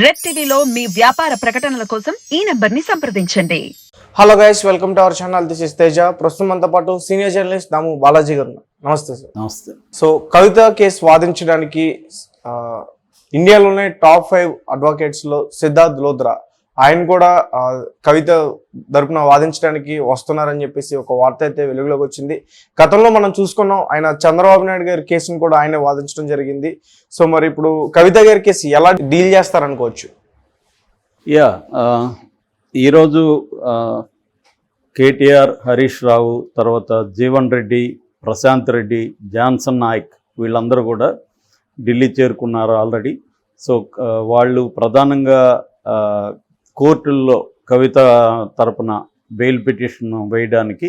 Red టీవీలో మీ వ్యాపార ప్రకటనల కోసం ఈ నంబర్ని సంప్రదించండి. Hello guys, welcome to our channel. This is Teja. ప్రస్తుతం మనతో పాటు సీనియర్ జర్నలిస్ట్ దాము బాలాజీ గారు. నమస్తే సార్. నమస్తే. సో కవిత కేసు వాదించడానికి ఇండియాలోనే టాప్ 5 అడ్వకేట్స్లో సిద్ధార్థ్ లోద్రా ఆయన కూడా కవిత తరపున వాదించడానికి వస్తున్నారని చెప్పేసి ఒక వార్త అయితే వెలుగులోకి వచ్చింది. గతంలో మనం చూసుకున్నాం, ఆయన చంద్రబాబు నాయుడు గారి కేసును కూడా ఆయనే వాదించడం జరిగింది. సో మరి ఇప్పుడు కవిత గారి కేసు ఎలా డీల్ చేస్తారనుకోవచ్చు? ఈరోజు కేటీఆర్, హరీష్ రావు, తర్వాత జీవన్ రెడ్డి, ప్రశాంత్ రెడ్డి, జాన్సన్ నాయక్ వీళ్ళందరూ కూడా ఢిల్లీ చేరుకున్నారు ఆల్రెడీ. సో వాళ్ళు ప్రధానంగా కోర్టుల్లో కవిత తరపున బెయిల్ పిటిషన్ వేయడానికి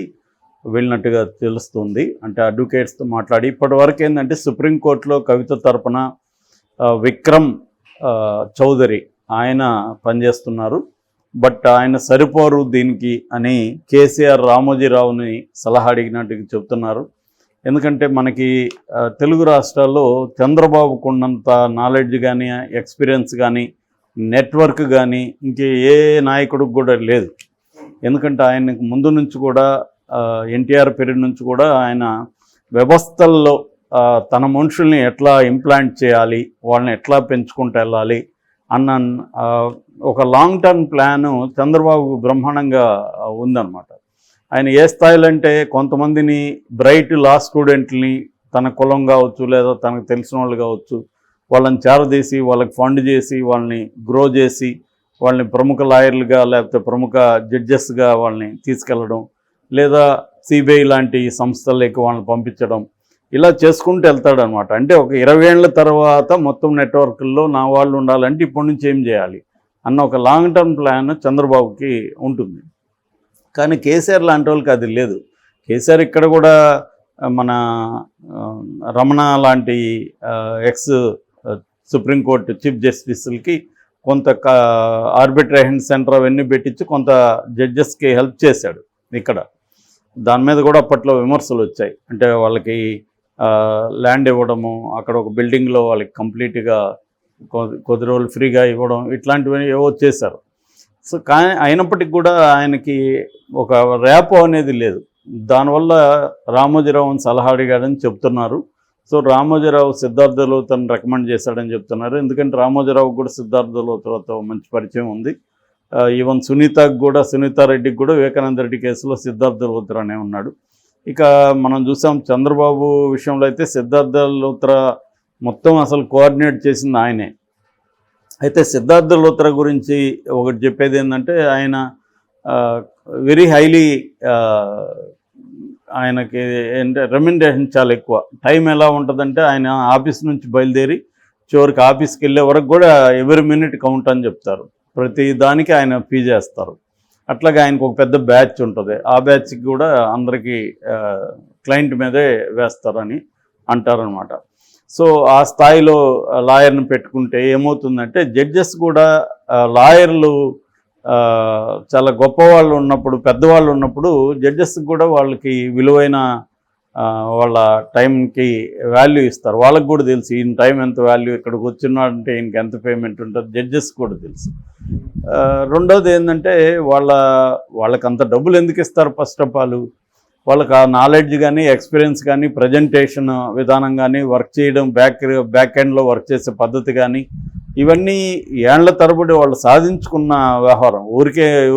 వెళ్ళినట్టుగా తెలుస్తుంది. అంటే అడ్వకేట్స్తో మాట్లాడి ఇప్పటివరకు ఏంటంటే సుప్రీంకోర్టులో కవిత తరపున విక్రమ్ చౌదరి ఆయన పనిచేస్తున్నారు. బట్ ఆయన సరిపోరు దీనికి అని కేసీఆర్ రామోజీరావుని సలహా అడిగినట్టుగా చెప్తున్నారు. ఎందుకంటే మనకి తెలుగు రాష్ట్రాల్లో చంద్రబాబుకు ఉన్నంత నాలెడ్జ్ కానీ, ఎక్స్పీరియన్స్ కానీ, నెట్వర్క్ కానీ ఇంకే ఏ నాయకుడికి కూడా లేదు. ఎందుకంటే ఆయనకు ముందు నుంచి కూడా ఎన్టీఆర్ పీరియడ్ నుంచి కూడా ఆయన వ్యవస్థల్లో తన మనుషుల్ని ఎట్లా ఇంప్లాంట్ చేయాలి, వాళ్ళని ఎట్లా పెంచుకుంటూ వెళ్ళాలి అన్న ఒక లాంగ్ టర్మ్ ప్లాను చంద్రబాబు బ్రహ్మాండంగా ఉందన్నమాట. ఆయన ఏ స్థాయిలో అంటే కొంతమందిని బ్రైట్ లా స్టూడెంట్ని తన కులం కావచ్చు లేదా తనకు తెలిసిన వాళ్ళు కావచ్చు వాళ్ళని చేరదీసి వాళ్ళకి ఫండ్ చేసి వాళ్ళని గ్రో చేసి వాళ్ళని ప్రముఖ లాయర్లుగా లేకపోతే ప్రముఖ జడ్జెస్గా వాళ్ళని తీసుకెళ్ళడం, లేదా సిబిఐ లాంటి సంస్థలకి వాళ్ళని పంపించడం, ఇలా చేసుకుంటూ వెళ్తాడనమాట. అంటే ఒక 20 ఏళ్ల తర్వాత మొత్తం నెట్వర్క్ల్లో నా వాళ్ళు ఉండాలంటే ఇప్పటి నుంచి ఏం చేయాలి అన్న ఒక లాంగ్ టర్మ్ ప్లాన్ చంద్రబాబుకి ఉంటుంది. కానీ కేసీఆర్ లాంటి వాళ్ళకి అది లేదు. కేసీఆర్ ఇక్కడ కూడా మన రమణ లాంటి ఎక్స్ సుప్రీంకోర్టు చీఫ్ జస్టిస్లకి కొంత ఆర్బిట్రేషన్ సెంటర్ అవన్నీ పెట్టించి కొంత జడ్జెస్కి హెల్ప్ చేశాడు ఇక్కడ. దాని మీద కూడా అప్పట్లో విమర్శలు వచ్చాయి. అంటే వాళ్ళకి ల్యాండ్ ఇవ్వడము, అక్కడ ఒక బిల్డింగ్లో వాళ్ళకి కంప్లీట్గా కొద్ది రోజులు ఫ్రీగా ఇవ్వడం, ఇట్లాంటివి ఏవో చేశారు. సో కానీ అయినప్పటికీ కూడా ఆయనకి ఒక ర్యాపో అనేది లేదు. దానివల్ల రామోజీరావుని సలహా అడిగాడని చెప్తున్నారు. సో రామోజీరావు సిద్ధార్థ లోత్రాని రికమెండ్ చేశాడని చెప్తున్నారు. ఎందుకంటే రామోజీరావు కూడా సిద్ధార్థ లోత్రాతో మంచి పరిచయం ఉంది. ఈవెన్ సునీతారెడ్డికి కూడా వివేకానంద రెడ్డి కేసులో సిద్ధార్థ లోత్రానే ఉన్నాడు. ఇక మనం చూసాం చంద్రబాబు విషయంలో అయితే సిద్ధార్థ లోత్రా మొత్తం అసలు కోఆర్డినేట్ చేసింది ఆయనే. అయితే సిద్ధార్థ లోత్రా గురించి ఒకటి చెప్పేది ఏంటంటే ఆయన వెరీ హైలీ ఆయనకి ఏంటంటే రెమ్యునరేషన్ చాలా ఎక్కువ. టైం ఎలా ఉంటుందంటే ఆయన ఆఫీస్ నుంచి బయలుదేరి చివరికి ఆఫీస్కి వెళ్ళే వరకు కూడా ఎవ్రీ మినిట్ కౌంట్ అని చెప్తారు. ప్రతి దానికి ఆయన ఫీ చేస్తారు. అట్లాగే ఆయనకు ఒక పెద్ద బ్యాచ్ ఉంటుంది. ఆ బ్యాచ్కి కూడా అందరికీ క్లయింట్ మీదే వేస్తారని అంటారనమాట. సో ఆ స్థాయిలో లాయర్ని పెట్టుకుంటే ఏమవుతుందంటే జడ్జెస్ కూడా లాయర్లు చాలా గొప్పవాళ్ళు ఉన్నప్పుడు, పెద్దవాళ్ళు ఉన్నప్పుడు జడ్జెస్కి కూడా వాళ్ళకి విలువైన వాళ్ళ టైంకి వాల్యూ ఇస్తారు. వాళ్ళకి కూడా తెలుసు ఈయన టైం ఎంత వాల్యూ, ఇక్కడికి వచ్చినాడంటే ఈయనకి ఎంత పేమెంట్ ఉంటుంది జడ్జెస్ కూడా తెలుసు. రెండోది ఏంటంటే వాళ్ళకి అంత డబ్బులు ఎందుకు ఇస్తారు? ఫస్ట్ ఆఫ్ ఆల్ వాళ్ళకి ఆ నాలెడ్జ్ కానీ, ఎక్స్పీరియన్స్ కానీ, ప్రజెంటేషన్ విధానం కానీ, వర్క్ చేయడం, బ్యాక్ ఎండ్లో వర్క్ చేసే పద్ధతి కానీ, ఇవన్నీ ఏళ్ల తరబడి వాళ్ళు సాధించుకున్న వ్యవహారం.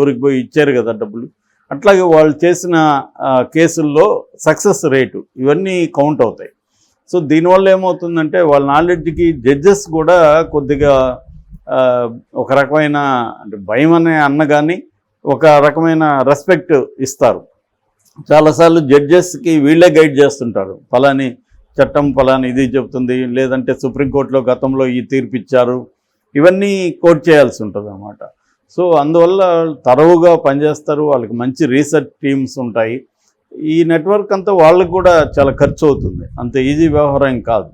ఊరికి పోయి ఇచ్చారు కదా డబ్బులు. అట్లాగే వాళ్ళు చేసిన కేసుల్లో సక్సెస్ రేటు ఇవన్నీ కౌంట్ అవుతాయి. సో దీనివల్ల ఏమవుతుందంటే వాళ్ళ నాలెడ్జ్కి జడ్జెస్ కూడా కొద్దిగా ఒక రకమైన అంటే భయం అన్న కానీ ఒక రకమైన రెస్పెక్ట్ ఇస్తారు. చాలాసార్లు జడ్జెస్కి వీళ్ళే గైడ్ చేస్తుంటారు. ఫలాని చట్టం ఫలాని ఇది చెప్తుంది, లేదంటే సుప్రీంకోర్టులో గతంలో ఈ తీర్పు ఇచ్చారు, ఇవన్నీ కోట్ చేయాల్సి ఉంటుంది అన్నమాట. సో అందువల్ల తరవుగా పనిచేస్తారు. వాళ్ళకి మంచి రీసెర్చ్ టీమ్స్ ఉంటాయి. ఈ నెట్వర్క్ అంతా వాళ్ళకి కూడా చాలా ఖర్చు అవుతుంది, అంత ఈజీ వ్యవహారం కాదు.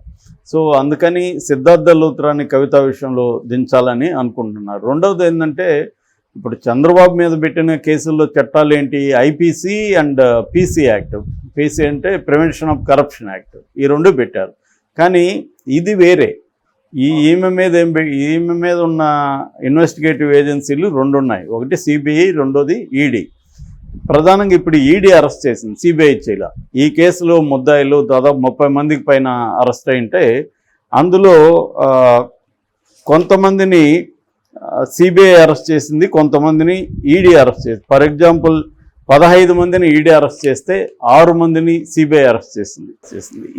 సో అందుకని సిద్ధార్థ లోత్రాని కవిత విషయంలో దించాలని అనుకుంటున్నారు. రెండవది ఏంటంటే ఇప్పుడు చంద్రబాబు మీద పెట్టిన కేసుల్లో చట్టాలు ఏంటి? IPC and PC act. PC అంటే ప్రివెన్షన్ ఆఫ్ కరప్షన్ యాక్ట్. ఈ రెండు పెట్టారు. కానీ ఇది వేరే. ఈమె మీద ఉన్న ఇన్వెస్టిగేటివ్ ఏజెన్సీలు 2 ఉన్నాయి. ఒకటి సిబిఐ, రెండోది ఈడీ. ప్రధానంగా ఇప్పుడు ఈడీ అరెస్ట్ చేసింది, సిబిఐ చేయాల. ఈ కేసులో ముద్దాయిలు దాదాపు 30 మందికి పైన అరెస్ట్ అయింటే అందులో కొంతమందిని సిబిఐ అరెస్ట్ చేసింది, కొంతమందిని ఈడీ అరెస్ట్ చేసింది. ఫర్ ఎగ్జాంపుల్ 15 మందిని ఈడీ అరెస్ట్ చేస్తే 6 మందిని సిబిఐ అరెస్ట్ చేసింది.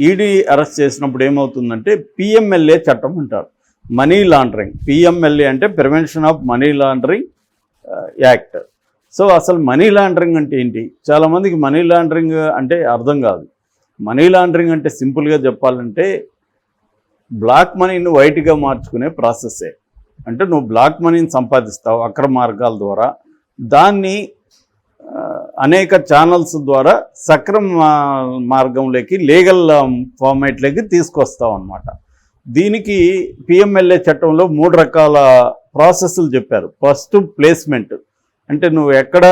ఈడీ అరెస్ట్ చేసినప్పుడు ఏమవుతుందంటే పిఎంఎల్ఏ చట్టం అంటారు, మనీ లాండరింగ్. పిఎంఎల్ఏ అంటే prevention of money laundering act. So అసలు మనీ లాండరింగ్ అంటే ఏంటి? చాలామందికి మనీ లాండరింగ్ అంటే అర్థం కాదు. మనీ లాండరింగ్ అంటే సింపుల్గా చెప్పాలంటే బ్లాక్ మనీని వైట్గా మార్చుకునే ప్రాసెస్సే. అంటే నువ్వు బ్లాక్ మనీని సంపాదిస్తావు అక్రమ మార్గాల ద్వారా, దాన్ని అనేక ఛానల్స్ ద్వారా సక్రమ మార్గంలోకి, లీగల్ ఫార్మేట్లోకి తీసుకొస్తావు అన్నమాట. దీనికి పిఎంఎల్ఏ చట్టంలో 3 రకాల ప్రాసెస్లు చెప్పారు. ఫస్ట్ ప్లేస్మెంట్, అంటే నువ్వు ఎక్కడ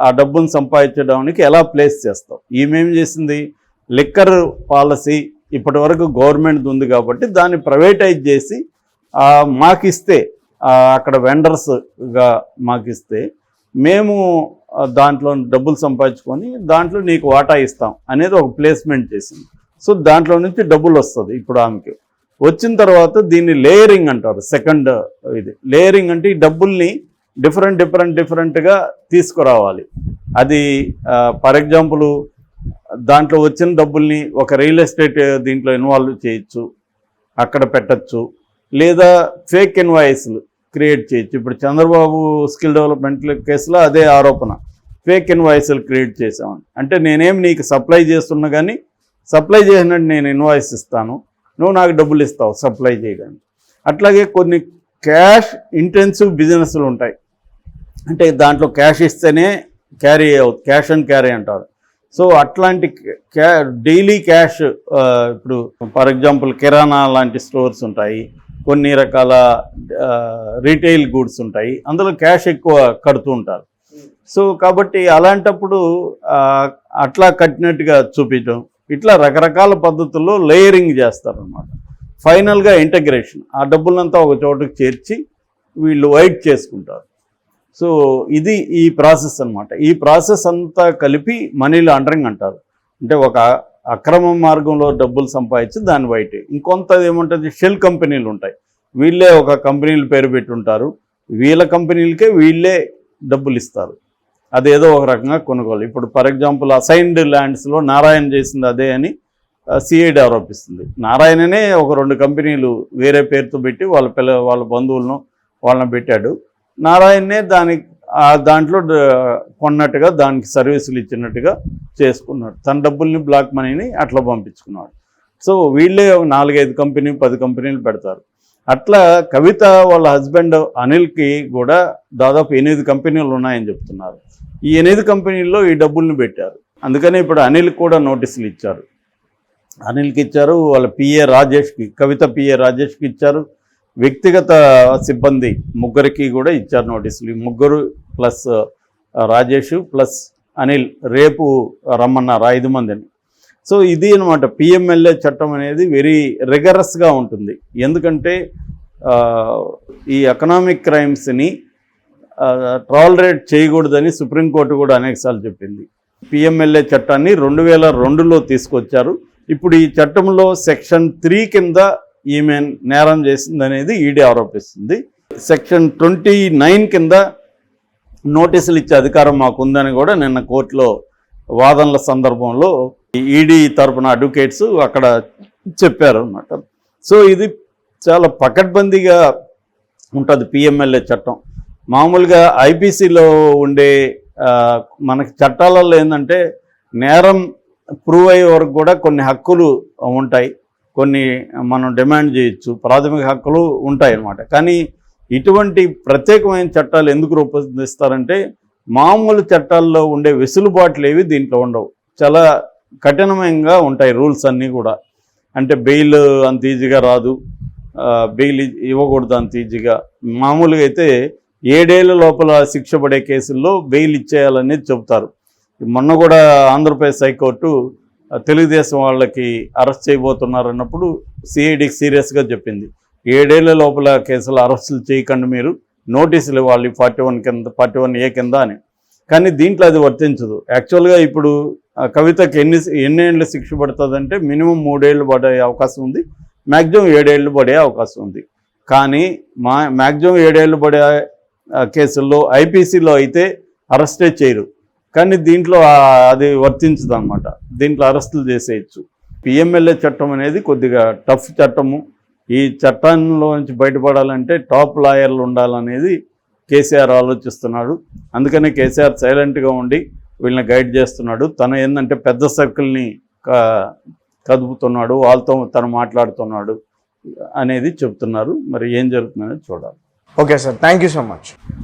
ఆ డబ్బును సంపాదించడానికి ఎలా ప్లేస్ చేస్తావు. ఈమెం చేసింది, లిక్కర్ పాలసీ ఇప్పటి వరకు గవర్నమెంట్ ఉంది కాబట్టి దాన్ని ప్రైవేటైజ్ చేసి మాకిస్తే, అక్కడ వెండర్స్గా మాకిస్తే మేము దాంట్లో డబ్బులు సంపాదించుకొని దాంట్లో నీకు వాటా ఇస్తాం అనేది ఒక ప్లేస్మెంట్ చేసింది. సో దాంట్లో నుంచి డబ్బులు వస్తుంది. ఇప్పుడు ఆమెకి వచ్చిన తర్వాత దీన్ని లేయరింగ్ అంటారు. సెకండ్ ఇది లేయరింగ్ అంటే ఈ డబ్బుల్ని డిఫరెంట్గా తీసుకురావాలి. అది ఫర్ ఎగ్జాంపుల్ దాంట్లో వచ్చిన డబ్బుల్ని ఒక రియల్ ఎస్టేట్ దీంట్లో ఇన్వాల్వ్ చేయొచ్చు, అక్కడ పెట్టచ్చు, లేదా ఫేక్ ఇన్వాయిస్లు క్రియేట్ చేయొచ్చు. ఇప్పుడు చంద్రబాబు స్కిల్ డెవలప్మెంట్ కేసులో అదే ఆరోపణ, ఫేక్ ఇన్వాయిస్లు క్రియేట్ చేసామని. అంటే నేనేం నీకు సప్లై చేస్తున్నా కానీ సప్లై చేసినట్టు నేను ఇన్వాయిస్ ఇస్తాను, నువ్వు నాకు డబ్బులు ఇస్తావు సప్లై చేయడానికి. అట్లాగే కొన్ని క్యాష్ ఇంటెన్సివ్ బిజినెస్లు ఉంటాయి, అంటే దాంట్లో క్యాష్ ఇస్తేనే క్యారీ అవుతుంది, క్యాష్ అండ్ క్యారీ అంటారు. సో అట్లాంటి డైలీ క్యాష్, ఇప్పుడు ఫర్ ఎగ్జాంపుల్ కిరాణా లాంటి స్టోర్స్ ఉంటాయి, కొన్ని రకాల రీటైల్ గూడ్స్ ఉంటాయి, అందులో క్యాష్ ఎక్కువ కడుతూ ఉంటారు. సో కాబట్టి అలాంటప్పుడు అట్లా కట్టినట్టుగా చూపించడం, ఇట్లా రకరకాల పద్ధతుల్లో లేయరింగ్ చేస్తారనమాట. ఫైనల్గా ఇంటగ్రేషన్, ఆ డబ్బులంతా ఒక చోటుకు చేర్చి వీళ్ళు వైట్ చేసుకుంటారు. సో ఇది ఈ ప్రాసెస్ అన్నమాట. ఈ ప్రాసెస్ అంతా కలిపి మనీ లాండరింగ్ అంటారు. అంటే ఒక అక్రమ మార్గంలో డబ్బులు సంపాదించి దాన్ని వైట్. ఇంకొంత ఏముంటుంది, షెల్ కంపెనీలు ఉంటాయి, వీళ్ళే ఒక కంపెనీల పేరు పెట్టుంటారు, వీళ్ళ కంపెనీలకే వీళ్ళే డబ్బులు ఇస్తారు, అదేదో ఒక రకంగా కొనుగోలు. ఇప్పుడు ఫర్ ఎగ్జాంపుల్ అసైన్డ్ ల్యాండ్స్లో నారాయణ చేసింది అదే అని సిఐడి ఆరోపిస్తుంది. నారాయణనే ఒక 2 కంపెనీలు వేరే పేరుతో పెట్టి వాళ్ళ బంధువులను వాళ్ళని పెట్టాడు. నారాయణనే దాంట్లో కొన్నట్టుగా దానికి సర్వీసులు ఇచ్చినట్టుగా చేసుకున్నాడు, తన డబ్బుల్ని బ్లాక్ మనీని అట్లా పంపించుకున్నాడు. సో వీళ్ళే 4-5 కంపెనీ 10 కంపెనీలు పెడతారు. అట్లా కవిత వాళ్ళ హస్బెండ్ అనిల్కి కూడా దాదాపు 8 కంపెనీలు ఉన్నాయని చెప్తున్నారు. ఈ 8 కంపెనీల్లో ఈ డబ్బుల్ని పెట్టారు. అందుకని ఇప్పుడు అనిల్కి కూడా నోటీసులు ఇచ్చారు. అనిల్కి ఇచ్చారు, వాళ్ళ పిఏ రాజేష్కి, కవిత పిఏ రాజేష్కి ఇచ్చారు, వ్యక్తిగత సిబ్బంది 3కి కూడా ఇచ్చారు నోటీసులు. ఈ 3 ప్లస్ రాజేష్ ప్లస్ అనిల్ రేపు రమ్మన్నారు 5 మందిని. సో ఇది అనమాట పిఎంఎల్ఏ చట్టం అనేది వెరీ రిగరస్గా ఉంటుంది. ఎందుకంటే ఈ ఎకనామిక్ క్రైమ్స్ని టాలరేట్ చేయకూడదని సుప్రీంకోర్టు కూడా అనేకసార్లు చెప్పింది. పిఎంఎల్ఏ చట్టాన్ని 2002లో తీసుకొచ్చారు. ఇప్పుడు ఈ చట్టంలో సెక్షన్ 3 కింద ఈమె నేరం చేసిందనేది ఈడీ ఆరోపిస్తుంది. సెక్షన్ 29 కింద నోటీసులు ఇచ్చే అధికారం మాకుందని కూడా నిన్న కోర్టులో వాదనల సందర్భంలో ఈడీ తరపున అడ్వకేట్స్ అక్కడ చెప్పారు అన్నమాట. సో ఇది చాలా పకడ్బందీగా ఉంటుంది పిఎంఎల్ఏ చట్టం. మామూలుగా ఐపీసీలో ఉండే మనకి చట్టాలలో ఏంటంటే నేరం ప్రూవ్ అయ్యే వరకు కూడా కొన్ని హక్కులు ఉంటాయి, కొన్ని మనం డిమాండ్ చేయొచ్చు, ప్రాథమిక హక్కులు ఉంటాయి అన్నమాట. కానీ ఇటువంటి ప్రత్యేకమైన చట్టాలు ఎందుకు రూపొందిస్తారంటే మామూలు చట్టాల్లో ఉండే వెసులుబాట్లు ఏవి దీంట్లో ఉండవు, చాలా కఠినంగా ఉంటాయి రూల్స్ అన్నీ కూడా. అంటే బెయిల్ అంత ఈజీగా రాదు, బెయిల్ ఇవ్వకూడదు అంత ఈజీగా. మామూలుగా అయితే 7 ఏళ్ల లోపల శిక్ష పడే కేసుల్లో బెయిల్ ఇచ్చేయాలనేది చెబుతారు. మొన్న కూడా ఆంధ్రప్రదేశ్ హైకోర్టు తెలుగుదేశం వాళ్ళకి అరెస్ట్ చేయబోతున్నారు అన్నప్పుడు సిఐడికి సీరియస్గా చెప్పింది, 7 ఏళ్ల లోపల కేసులు అరెస్టులు చేయకండి, మీరు నోటీసులు ఇవ్వాలి 41 కింద 41A కింద అని. కానీ దీంట్లో అది వర్తించదు. యాక్చువల్గా ఇప్పుడు కవితకి ఎన్ని ఏళ్ళు శిక్ష పడుతుందంటే మినిమం 3 ఏళ్ళు పడే అవకాశం ఉంది, మ్యాక్సిమం 7 ఏళ్ళు పడే అవకాశం ఉంది. కానీ మ్యాక్సిమం 7 ఏళ్ళు పడే కేసుల్లో ఐపీసీలో అయితే అరెస్టే చేయరు, కానీ దీంట్లో అది వర్తించదు అనమాట. దీంట్లో అరెస్టులు చేసేయచ్చు. పిఎంఎల్ఏ చట్టం అనేది కొద్దిగా టఫ్ చట్టము. ఈ చట్టంలో నుంచి బయటపడాలంటే టాప్ లాయర్లు ఉండాలనేది కేసీఆర్ ఆలోచిస్తున్నాడు. అందుకనే కేసీఆర్ సైలెంట్గా ఉండి వీళ్ళని గైడ్ చేస్తున్నాడు. తను ఏంటంటే పెద్ద సర్కిల్ని కదుపుతున్నాడు, వాళ్ళతో తను మాట్లాడుతున్నాడు అనేది చెప్తున్నారు. మరి ఏం జరుగుతుందనేది చూడాలి. Okay sir, thank you so much.